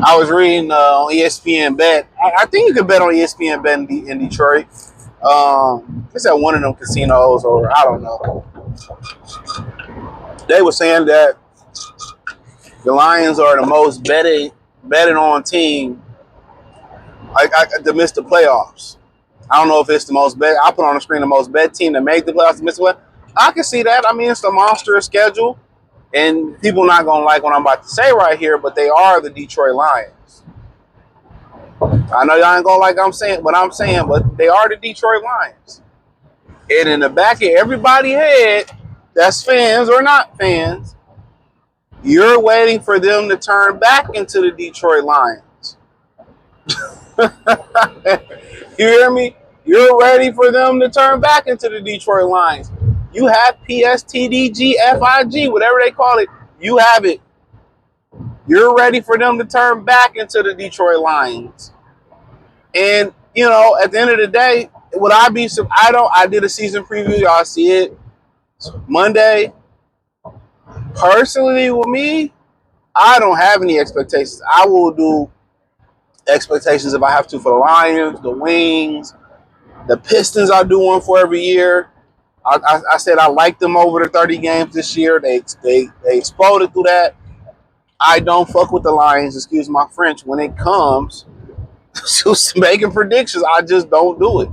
I was reading on ESPN Bet. I think you could bet on ESPN Bet in Detroit. It's at one of them casinos, or I don't know. They were saying that the Lions are the most betted on team to miss the playoffs. I don't know if it's the most bet. I put on the screen the most bet team to make the playoffs to miss the playoffs. I can see that. I mean, it's a monster schedule, and people not gonna like what I'm about to say right here, but they are the Detroit Lions. I know y'all ain't gonna like what I'm saying, but they are the Detroit Lions. And in the back of everybody's head, that's fans or not fans, you're waiting for them to turn back into the Detroit Lions. You hear me? You're ready for them to turn back into the Detroit Lions. You have PSTDGFIG, whatever they call it. You have it. You're ready for them to turn back into the Detroit Lions. And, you know, at the end of the day, would I be, I did a season preview. Y'all see it Monday. Personally, with me, I don't have any expectations. I will do expectations if I have to for the Lions, the Wings, the Pistons. I do one for every year. I said I liked them over the 30 games this year. They exploded through that. I don't fuck with the Lions, excuse my French, when it comes to making predictions. I just don't do it.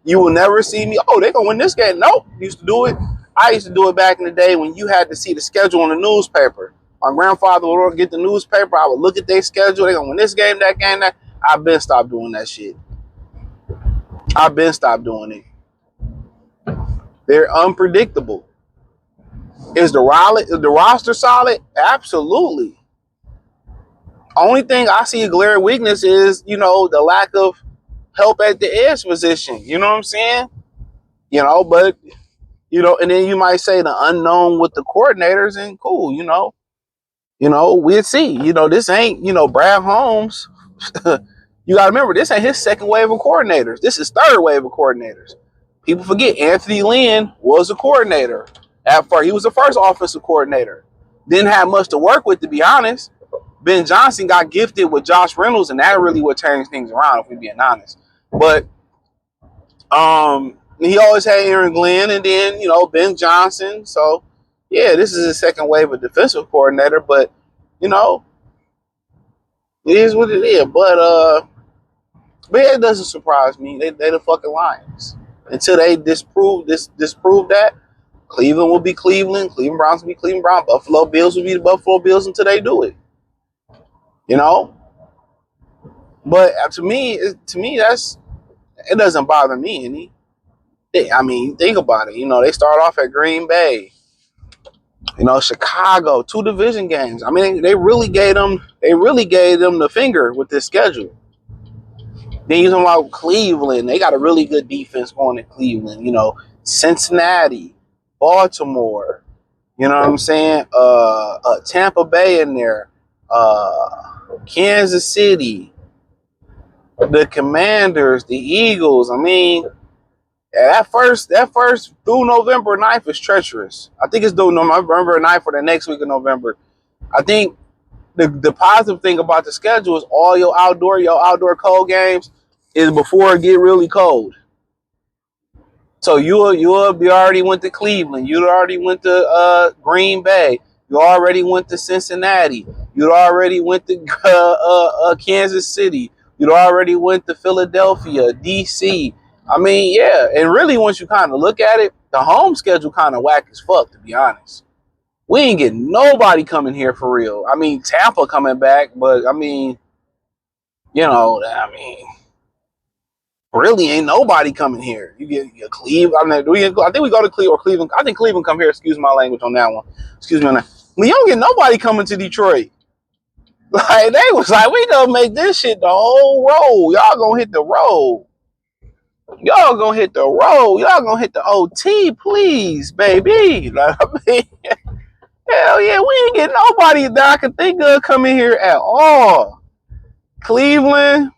You will never see me, oh, they're going to win this game. Nope. Used to do it. I used to do it back in the day when you had to see the schedule on the newspaper. My grandfather would get the newspaper. I would look at their schedule. They're going to win this game, that game, that. I've been stopped doing that shit. I've been stopped doing it. They're unpredictable. Is the roster solid? Absolutely. Only thing I see a glaring weakness is, you know, the lack of help at the edge position. You know what I'm saying? You know, but, you know, and then you might say the unknown with the coordinators, and cool, you know, we'll see. You know, this ain't, you know, Brad Holmes. You got to remember, this ain't his second wave of coordinators. This is third wave of coordinators. People forget Anthony Lynn was a coordinator. At first, he was the first offensive coordinator. Didn't have much to work with, to be honest. Ben Johnson got gifted with Josh Reynolds, and that really would change things around, if we're being honest. But he always had Aaron Glenn, and then, you know, Ben Johnson. So, yeah, this is his second wave of defensive coordinator. But, you know, it is what it is. But it doesn't surprise me. They the fucking Lions. Until they disprove that, Cleveland will be Cleveland. Cleveland Browns will be Cleveland Browns. Buffalo Bills will be the Buffalo Bills until they do it. You know? But to me, that's, it doesn't bother me any. I mean, think about it. You know, they start off at Green Bay. You know, Chicago, 2 division games. I mean, they really gave them the finger with this schedule. Then you talking about Cleveland. They got a really good defense going in Cleveland. You know, Cincinnati, Baltimore. You know what I'm saying? Tampa Bay in there. Kansas City. The Commanders, the Eagles. I mean, that first through November 9th is treacherous. I think it's through November 9th for the next week of November. I think the positive thing about the schedule is all your outdoor cold games is before it get really cold. So you already went to Cleveland. You already went to Green Bay. You already went to Cincinnati. You already went to Kansas City. You already went to Philadelphia, DC. I mean, yeah. And really, once you kind of look at it, the home schedule kind of whack as fuck, to be honest. We ain't getting nobody coming here for real. I mean, Tampa coming back, but I mean, you know, really ain't nobody coming here. You get Cleveland. I mean, I think we go to Cleveland or Cleveland. I think Cleveland come here. Excuse my language on that one. Excuse me on that. We don't get nobody coming to Detroit. Like, they was like, we gonna make this shit the whole road. Y'all gonna hit the road. Y'all gonna hit the road. Y'all gonna hit the OT, please, baby. Like, I mean, hell yeah, we ain't getting nobody that I can think of coming here at all. Cleveland.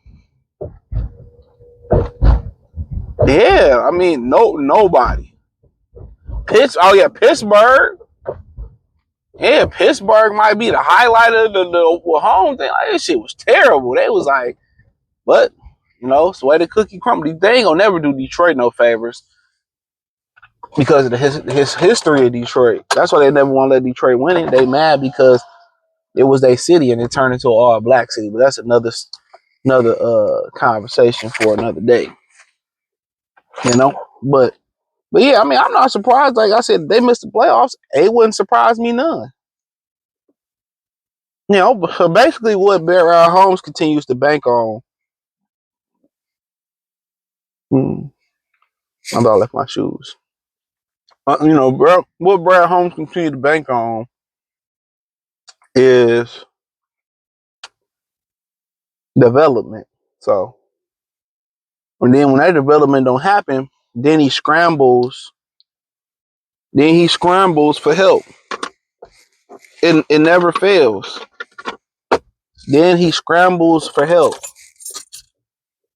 Yeah, I mean, nobody. Pittsburgh. Yeah, Pittsburgh might be the highlight of the home thing. Like, this shit was terrible. They was like, but you know, it's the way the cookie crumbled. They ain't gonna never do Detroit no favors because of his history of Detroit. That's why they never want to let Detroit win it. They mad because it was their city and it turned into an all black city. But that's another conversation for another day. You know, but yeah, I mean, I'm not surprised. Like I said, they missed the playoffs. It wouldn't surprise me none. You know, so basically, what Barrett Holmes continues to bank on. I thought I left my shoes. You know, what Brad Holmes continues to bank on is development. So, and then when that development don't happen, then he scrambles. Then he scrambles for help. It never fails. Then he scrambles for help.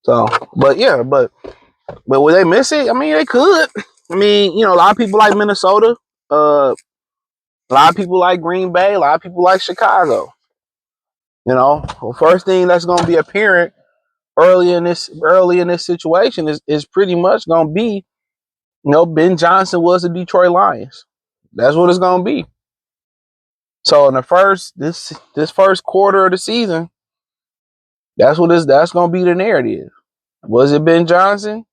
So, but yeah, but would they miss it? I mean, they could. I mean, you know, a lot of people like Minnesota. A lot of people like Green Bay. A lot of people like Chicago. You know, well, first thing that's going to be apparent early in this situation is pretty much going to be, you know, Ben Johnson was the Detroit Lions. That's what it's going to be. So in this first quarter of the season, that's going to be the narrative. Was it Ben Johnson?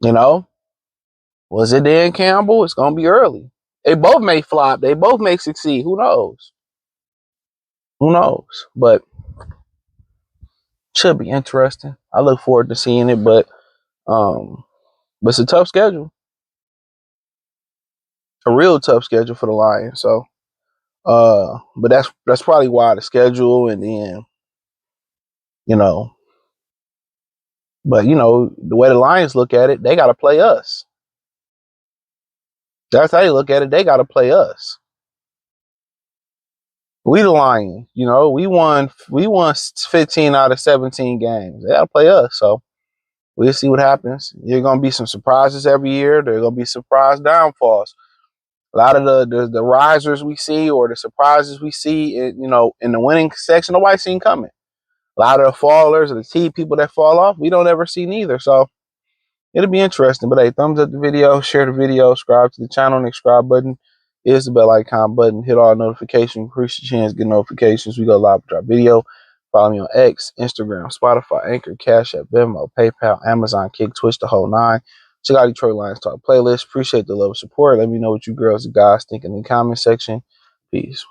You know, was it Dan Campbell? It's going to be early. They both may flop. They both may succeed. Who knows? Who knows? But should be interesting. I look forward to seeing it, but it's a tough schedule. A real tough schedule for the Lions. So but that's probably why the schedule, and then, you know, but you know, the way the Lions look at it, they gotta play us. That's how they look at it, they gotta play us. We the Lions, you know, we won 15 out of 17 games. They gotta play us. So we'll see what happens. There's gonna be some surprises every year. There's gonna be surprise downfalls. A lot of the risers we see, or the surprises we see, you know, in the winning section, nobody's seen coming. A lot of the fallers, or the people that fall off, we don't ever see neither. So it'll be interesting. But hey, thumbs up the video, share the video, subscribe to the channel, and the subscribe button is the bell icon button. Hit all notifications, increase your chance to get notifications. We go live with our video. Follow me on X, Instagram, Spotify, Anchor, Cash App, Venmo, PayPal, Amazon, Kick, Twitch, the whole nine. Check out Detroit Lions Talk playlist. Appreciate the love and support. Let me know what you girls and guys think in the comment section. Peace.